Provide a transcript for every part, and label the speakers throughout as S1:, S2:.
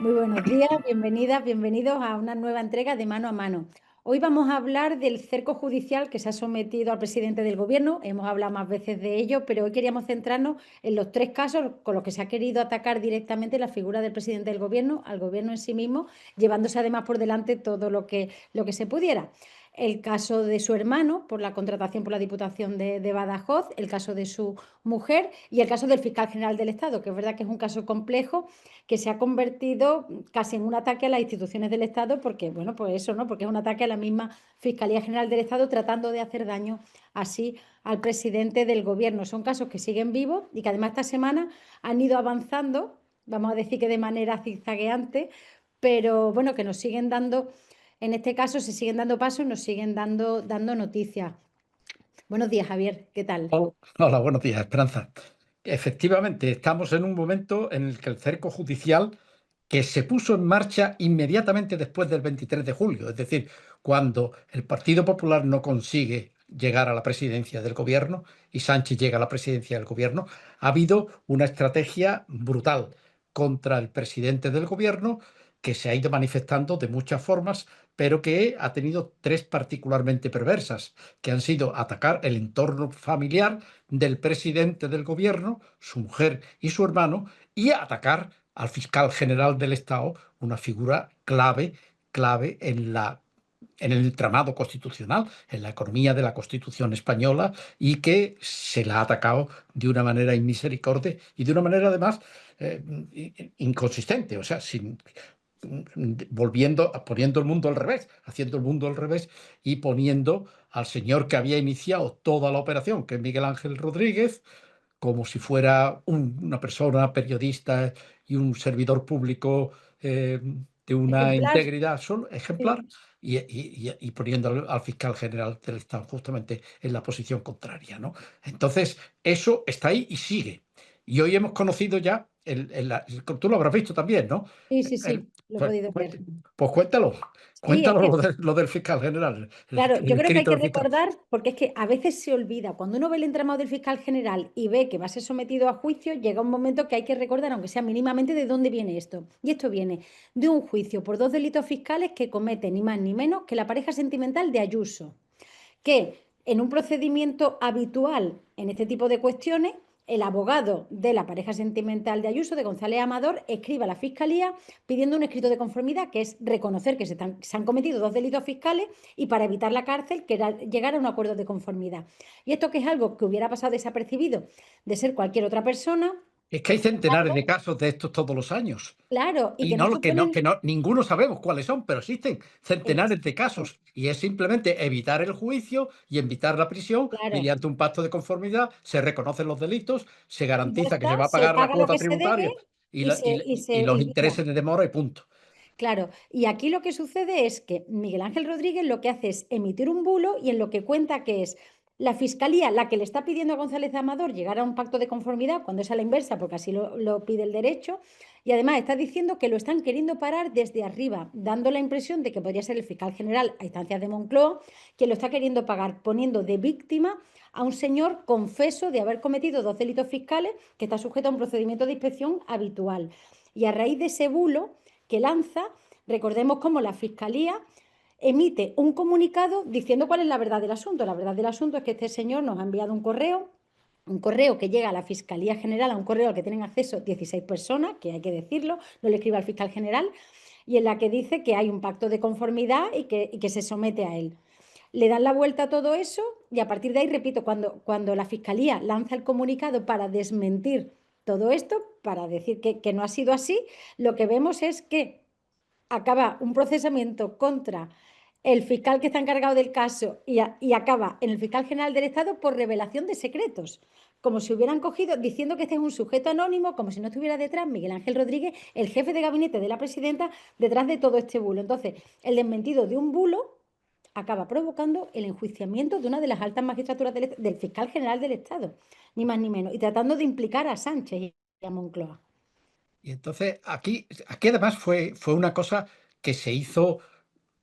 S1: Muy buenos días, bienvenidas, bienvenidos a una nueva entrega de Mano a Mano. Hoy vamos a hablar del cerco judicial que se ha sometido al presidente del Gobierno. Hemos hablado más veces de ello, pero hoy queríamos centrarnos en los tres casos con los que se ha querido atacar directamente la figura del presidente del Gobierno, al Gobierno en sí mismo, llevándose además por delante todo lo que se pudiera. El caso de su hermano por la contratación por la Diputación de Badajoz, el caso de su mujer y el caso del fiscal general del Estado, que es verdad que es un caso complejo que se ha convertido casi en un ataque a las instituciones del Estado, porque, bueno, pues eso, ¿no? Porque es un ataque a la misma Fiscalía General del Estado tratando de hacer daño así al presidente del Gobierno. Son casos que siguen vivos y que además esta semana han ido avanzando, vamos a decir que de manera zigzagueante, pero bueno, que nos siguen dando, en este caso se siguen dando pasos, nos siguen dando noticias. Buenos días, Javier, ¿qué tal?
S2: Hola, buenos días, Esperanza. Efectivamente, estamos en un momento en el que el cerco judicial que se puso en marcha inmediatamente después del 23 de julio, es decir, cuando el Partido Popular no consigue llegar a la presidencia del gobierno y Sánchez llega a la presidencia del gobierno, ha habido una estrategia brutal contra el presidente del gobierno que se ha ido manifestando de muchas formas, pero que ha tenido tres particularmente perversas, que han sido atacar el entorno familiar del presidente del gobierno, su mujer y su hermano, y atacar al fiscal general del Estado, una figura clave en el entramado constitucional, en la economía de la Constitución española, y que se la ha atacado de una manera inmisericordia y de una manera además inconsistente, o sea, poniendo el mundo al revés, haciendo el mundo al revés y poniendo al señor que había iniciado toda la operación, que es Miguel Ángel Rodríguez, como si fuera una persona periodista y un servidor público de una
S1: Ejemplar.
S2: integridad ejemplar,
S1: Sí.
S2: y poniendo al fiscal general del Estado justamente en la posición contraria, ¿no? Entonces, eso está ahí y sigue. Y hoy hemos conocido ya, tú lo habrás visto también, ¿no?
S1: Sí, sí,
S2: El-
S1: sí, lo he
S2: pues,
S1: podido
S2: pues-
S1: ver.
S2: pues cuéntalo,
S1: Sí, es
S2: cuéntalo
S1: que,
S2: lo del fiscal general,
S1: claro,
S2: el
S1: yo creo que hay
S2: escrito
S1: que
S2: del fiscal.
S1: recordar, porque es que a veces se olvida, cuando uno ve el entramado del fiscal general y ve que va a ser sometido a juicio, llega un momento que hay que recordar, aunque sea mínimamente, de dónde viene esto. Y esto viene de un juicio por dos delitos fiscales que comete ni más ni menos que la pareja sentimental de Ayuso, que en un procedimiento habitual en este tipo de cuestiones, el abogado de la pareja sentimental de Ayuso, de González Amador, escribe a la Fiscalía pidiendo un escrito de conformidad, que es reconocer que se han cometido dos delitos fiscales y para evitar la cárcel, que era llegar a un acuerdo de conformidad. Y esto que es algo que hubiera pasado desapercibido de ser cualquier otra persona,
S2: Es que hay centenares de casos de estos todos los años.
S1: claro, y
S2: Y
S1: que no
S2: no,
S1: suponen...
S2: ninguno sabemos cuáles son, pero existen centenares de
S1: Exacto,
S2: casos. Y es simplemente evitar el juicio y evitar la prisión
S1: claro.
S2: mediante un pacto de conformidad. Se reconocen los delitos, se
S1: Y ya
S2: garantiza que se
S1: está,
S2: va a
S1: se
S2: pagar la
S1: paga lo
S2: cuota
S1: que se debe
S2: tributaria y,
S1: y se, y
S2: y
S1: se
S2: los
S1: y mira,
S2: intereses de demora y punto.
S1: claro, y aquí lo que sucede es que Miguel Ángel Rodríguez lo que hace es emitir un bulo y en lo que cuenta que es la Fiscalía la que le está pidiendo a González Amador llegar a un pacto de conformidad cuando es a la inversa, porque así lo pide el derecho, y además está diciendo que lo están queriendo parar desde arriba, dando la impresión de que podría ser el fiscal general a instancias de Moncloa, que lo está queriendo pagar, poniendo de víctima a un señor confeso de haber cometido dos delitos fiscales que está sujeto a un procedimiento de inspección habitual. Y a raíz de ese bulo que lanza, recordemos cómo la Fiscalía emite un comunicado diciendo cuál es la verdad del asunto. La verdad del asunto es que este señor nos ha enviado un correo que llega a la Fiscalía General, a un correo al que tienen acceso 16 personas, que hay que decirlo, no le escribe al fiscal general, y en la que dice que hay un pacto de conformidad y que se somete a él. Le dan la vuelta a todo eso y a partir de ahí, repito, cuando la Fiscalía lanza el comunicado para desmentir todo esto, para decir que no ha sido así, lo que vemos es que acaba un procesamiento contra el fiscal que está encargado del caso y acaba en el fiscal general del Estado por revelación de secretos, como si hubieran cogido diciendo que este es un sujeto anónimo, como si no estuviera detrás Miguel Ángel Rodríguez, el jefe de gabinete de la presidenta, detrás de todo este bulo. Entonces, el desmentido de un bulo acaba provocando el enjuiciamiento de una de las altas magistraturas del fiscal general del Estado, ni más ni menos, y tratando de implicar a Sánchez y a Moncloa.
S2: Y entonces aquí además fue una cosa que se hizo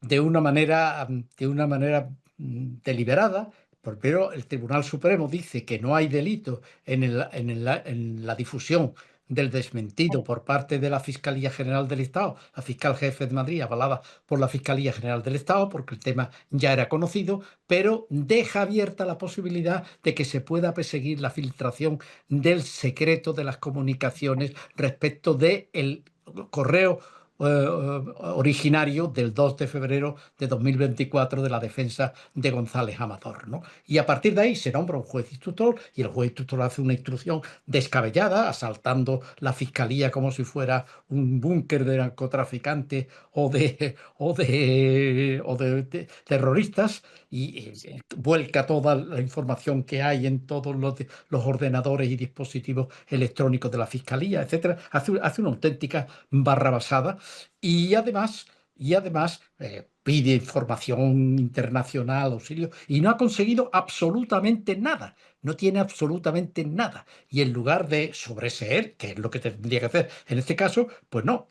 S2: deliberada. Primero, el Tribunal Supremo dice que no hay delito en la difusión del desmentido
S1: Claro.
S2: por parte de la Fiscalía General del Estado, la fiscal jefe de Madrid, avalada por la Fiscalía General del Estado, porque el tema ya era conocido, pero deja abierta la posibilidad de que se pueda perseguir la filtración del secreto de las comunicaciones respecto del correo originario del 2 de febrero de 2024 de la defensa de González Amador, ¿no? Y a partir de ahí se nombra un juez instructor y el juez instructor hace una instrucción descabellada, asaltando la fiscalía como si fuera un búnker de narcotraficantes o de terroristas y
S1: Sí.
S2: vuelca toda la información que hay en todos los ordenadores y dispositivos electrónicos de la fiscalía, etcétera. Hace una auténtica barrabasada y además pide información internacional, auxilio, y no ha conseguido absolutamente nada. No tiene absolutamente nada. Y en lugar de sobreseer, que es lo que tendría que hacer en este caso, pues no.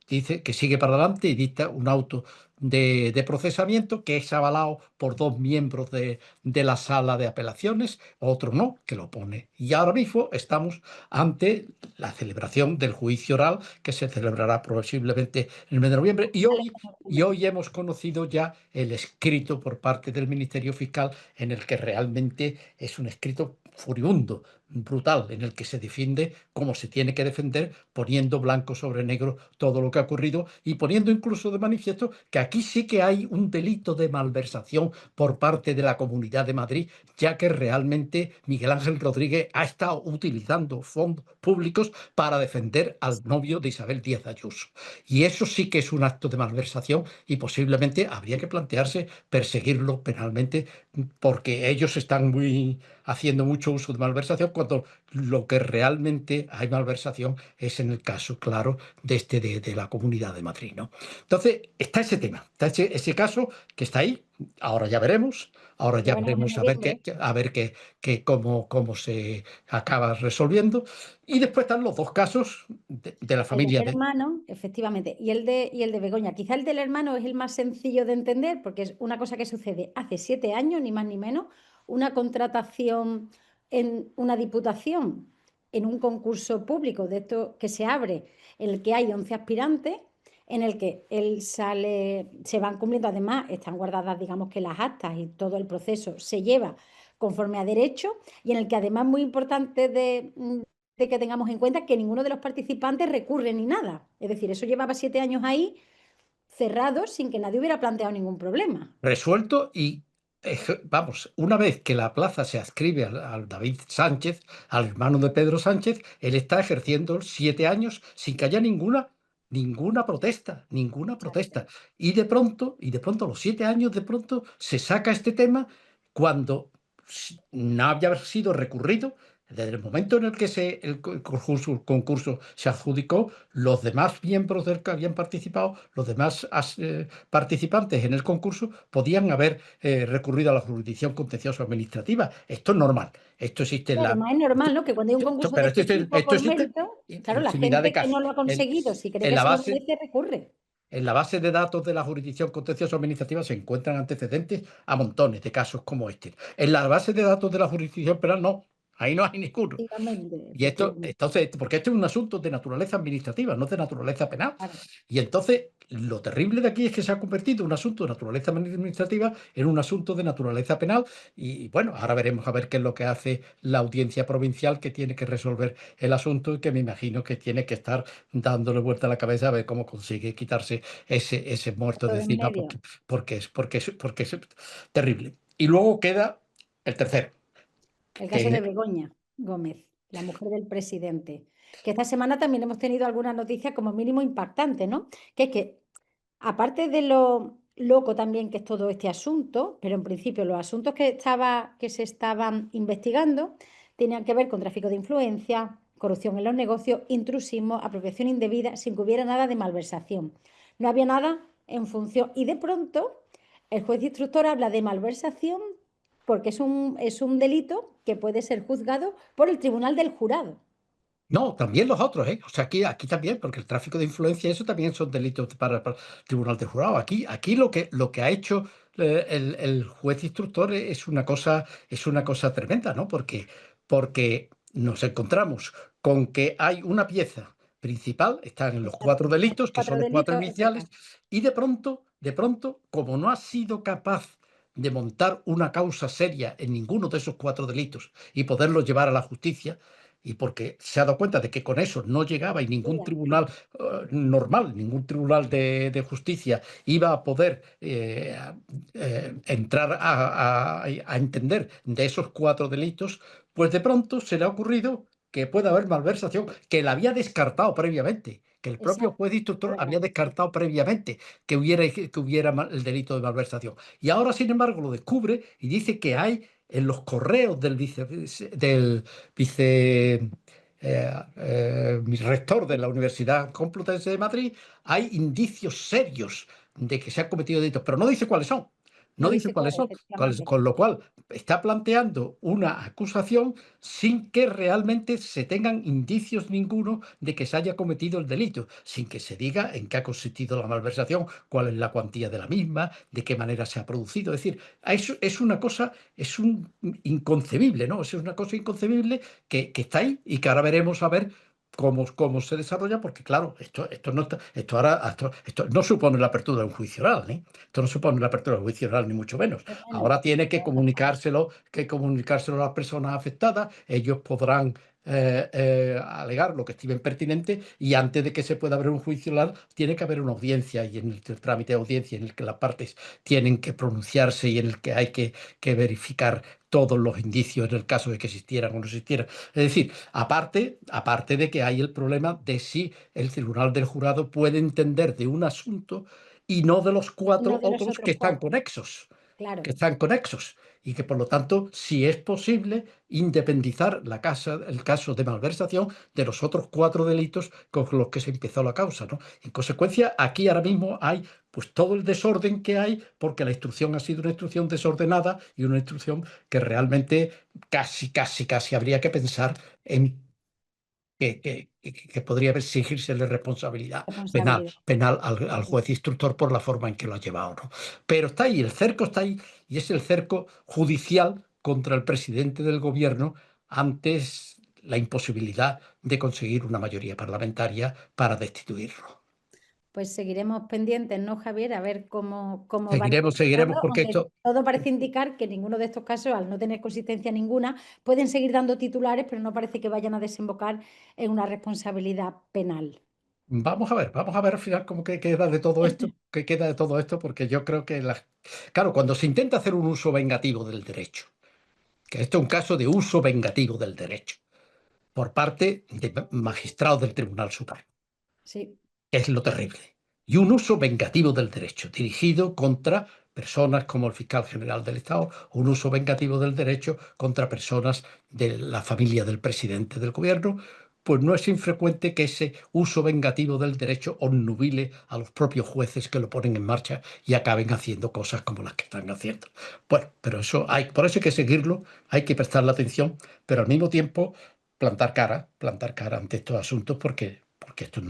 S2: Dice que sigue para adelante y dicta un auto de procesamiento que es avalado por dos miembros de la sala de apelaciones, otro no, que lo pone. Y ahora mismo estamos ante la celebración del juicio oral que se celebrará posiblemente en el mes de noviembre. Y
S1: Finales
S2: hoy,
S1: de
S2: y
S1: noviembre.
S2: hoy hemos conocido ya el escrito por parte del Ministerio Fiscal en el que realmente es un escrito furibundo, brutal, en el que se defiende cómo se tiene que defender, poniendo blanco sobre negro todo lo que ha ocurrido y poniendo incluso de manifiesto que aquí sí que hay un delito de malversación por parte de la Comunidad de Madrid, ya que realmente Miguel Ángel Rodríguez ha estado utilizando fondos públicos para defender al novio de Isabel Díaz Ayuso. Y eso sí que es un acto de malversación y posiblemente habría que plantearse perseguirlo penalmente porque ellos están haciendo mucho uso de malversación cuando lo que realmente hay malversación es en el caso, claro, de la Comunidad de Madrid, ¿no? Entonces, está ese tema, está ese caso que está ahí. Ahora ya veremos, ahora
S1: Ya
S2: ya
S1: veremos en
S2: veremos a ver
S1: noviembre.
S2: cómo se acaba resolviendo. Y después están los dos casos de la
S1: El del
S2: familia de...
S1: hermano, efectivamente, y el de Begoña. Quizá el del hermano es el más sencillo de entender porque es una cosa que sucede hace 7 años, ni más ni menos, una contratación en una diputación, en un concurso público de esto que se abre, en el que hay 11 aspirantes, en el que él sale, se van cumpliendo, además están guardadas, digamos que las actas y todo el proceso se lleva conforme a derecho, y en el que además muy importante de que tengamos en cuenta que ninguno de los participantes recurre ni nada. Es decir, eso llevaba 7 años ahí cerrado sin que nadie hubiera planteado ningún problema.
S2: resuelto y vamos, una vez que la plaza se adscribe al David Sánchez, al hermano de Pedro Sánchez, él está ejerciendo 7 años sin que haya ninguna protesta, ninguna
S1: Exacto.
S2: protesta. Y de pronto, a los 7 años, de pronto se saca este tema cuando no había sido recurrido. Desde el momento en el que el concurso se adjudicó, los demás miembros del que habían participado, los demás participantes en el concurso, podían haber recurrido a la jurisdicción contencioso administrativa. Esto es normal. Esto existe
S1: Y
S2: en la...
S1: además es normal, ¿no? Que cuando hay un concurso de
S2: Pero
S1: este tipo
S2: esto
S1: por
S2: existe
S1: mérito,
S2: en
S1: claro, la
S2: infinidad de
S1: gente que no
S2: casos.
S1: lo ha
S2: En,
S1: conseguido, si cree
S2: en
S1: que
S2: la
S1: se lo
S2: base,
S1: merece, recurre.
S2: en la base de datos de la jurisdicción contencioso administrativa se encuentran antecedentes a montones de casos como este. En la base de datos de la jurisdicción penal no, ahí no hay ninguno.
S1: Efectivamente,
S2: Y esto,
S1: efectivamente.
S2: entonces, porque esto es un asunto de naturaleza administrativa, no de naturaleza penal.
S1: Claro.
S2: Y entonces, lo terrible de aquí es que se ha convertido un asunto de naturaleza administrativa en un asunto de naturaleza penal. Y bueno, ahora veremos a ver qué es lo que hace la audiencia provincial que tiene que resolver el asunto y que me imagino que tiene que estar dándole vuelta a la cabeza a ver cómo consigue quitarse ese muerto
S1: Todo
S2: de
S1: de en
S2: encima,
S1: medio.
S2: porque es terrible. Y luego queda el tercero,
S1: El caso de
S2: que
S1: Begoña Gómez, la mujer del presidente, que esta semana también hemos tenido algunas noticias como mínimo impactantes, ¿no? Que es que, aparte de lo loco también que es todo este asunto, pero en principio los asuntos que se estaban investigando tenían que ver con tráfico de influencia, corrupción en los negocios, intrusismo, apropiación indebida, sin que hubiera nada de malversación. No había nada en función. Y de pronto el juez instructor habla de malversación porque es un delito que puede ser juzgado por el tribunal del jurado.
S2: no, también los otros, ¿eh? O sea, aquí también, porque el tráfico de influencia, eso también son delitos para el Tribunal de Jurado. Aquí lo que ha hecho el juez instructor es una cosa tremenda, ¿no? Porque nos encontramos con que hay una pieza principal, están en los
S1: Exacto.
S2: 4 delitos, que
S1: Cuatro
S2: son los 4
S1: delitos,
S2: iniciales,
S1: efectivamente.
S2: y de pronto, como no ha sido capaz de montar una causa seria en ninguno de esos 4 delitos y poderlo llevar a la justicia, y porque se ha dado cuenta de que con eso no llegaba y ningún
S1: Mira,
S2: tribunal normal, ningún tribunal de justicia iba a poder entrar a entender de esos 4 delitos, pues de pronto se le ha ocurrido que puede haber malversación, que la había descartado previamente, que el propio
S1: exacto,
S2: juez
S1: es
S2: instructor
S1: verdad.
S2: había descartado previamente que hubiera el delito de malversación. Y ahora, sin embargo, lo descubre y dice que hay en los correos del rector de la Universidad Complutense de Madrid, hay indicios serios de que se han cometido delitos, pero no dice cuáles son. No
S1: No
S2: dice
S1: dice cuál,
S2: cuáles son,
S1: efectivamente.
S2: con lo cual está planteando una acusación sin que realmente se tengan indicios ninguno de que se haya cometido el delito, sin que se diga en qué ha consistido la malversación, cuál es la cuantía de la misma, de qué manera se ha producido. Es decir, es una cosa, es un inconcebible, ¿no? Es una cosa inconcebible que está ahí y que ahora veremos a ver cómo se desarrolla, porque claro, esto no está, esto no supone la apertura de un juicio oral, ¿eh? Esto no supone la apertura de un juicio oral, ni mucho menos.
S1: Pero bueno,
S2: Ahora tiene
S1: exactamente.
S2: que comunicárselo a las personas afectadas. Ellos podrán alegar lo que estimen pertinente y antes de que se pueda abrir un juicio oral tiene que haber una audiencia y en el trámite de audiencia en el que las partes tienen que pronunciarse y en el que hay que verificar todos los indicios en el caso de que existieran o no existieran. Es decir, aparte de que hay el problema de si el tribunal del jurado puede entender de un asunto y no de los
S1: Y no
S2: 4
S1: de los
S2: otros
S1: otros cuatro,
S2: que
S1: claro.
S2: están conexos, y que por lo tanto, si es posible, independizar el caso de malversación de los otros 4 delitos con los que se empezó la causa, ¿no? En consecuencia, aquí ahora mismo hay pues todo el desorden que hay, porque la instrucción ha sido una instrucción desordenada y una instrucción que realmente casi habría que pensar en que podría exigírsele responsabilidad penal,
S1: Responsabilidad.
S2: penal al
S1: Sí.
S2: juez instructor por la forma en que lo ha llevado, ¿no? Pero está ahí, el cerco está ahí, y es el cerco judicial contra el presidente del gobierno antes la imposibilidad de conseguir una mayoría parlamentaria para destituirlo.
S1: Pues seguiremos pendientes, ¿no, Javier? A ver cómo van
S2: Seguiremos,
S1: evolucionando,
S2: porque
S1: aunque
S2: esto,
S1: todo parece indicar que ninguno de estos casos, al no tener consistencia ninguna, pueden seguir dando titulares, pero no parece que vayan a desembocar en una responsabilidad penal.
S2: vamos a ver al final cómo que queda de todo esto, qué queda de todo esto, porque yo creo que, claro, cuando se intenta hacer un uso vengativo del derecho, que esto es un caso de uso vengativo del derecho por parte de magistrados del Tribunal Supremo.
S1: Sí,
S2: Es lo terrible. Y un uso vengativo del derecho, dirigido contra personas como el fiscal general del Estado, un uso vengativo del derecho contra personas de la familia del presidente del gobierno, pues no es infrecuente que ese uso vengativo del derecho obnubile a los propios jueces que lo ponen en marcha y acaben haciendo cosas como las que están haciendo. Bueno, pero por eso hay que seguirlo, hay que prestarle atención, pero al mismo tiempo plantar cara ante estos asuntos porque esto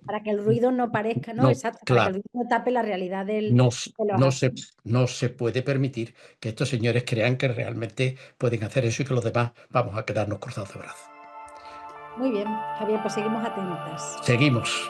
S1: para que el ruido no parezca, ¿no?
S2: no,
S1: Exacto, para que el
S2: claro,
S1: ruido no tape la realidad
S2: no,
S1: de los
S2: no se,
S1: asuntos.
S2: no se puede permitir que estos señores crean que realmente pueden hacer eso y que los demás vamos a quedarnos cruzados de brazos.
S1: Muy bien, Javier, pues seguimos atentas.
S2: Seguimos.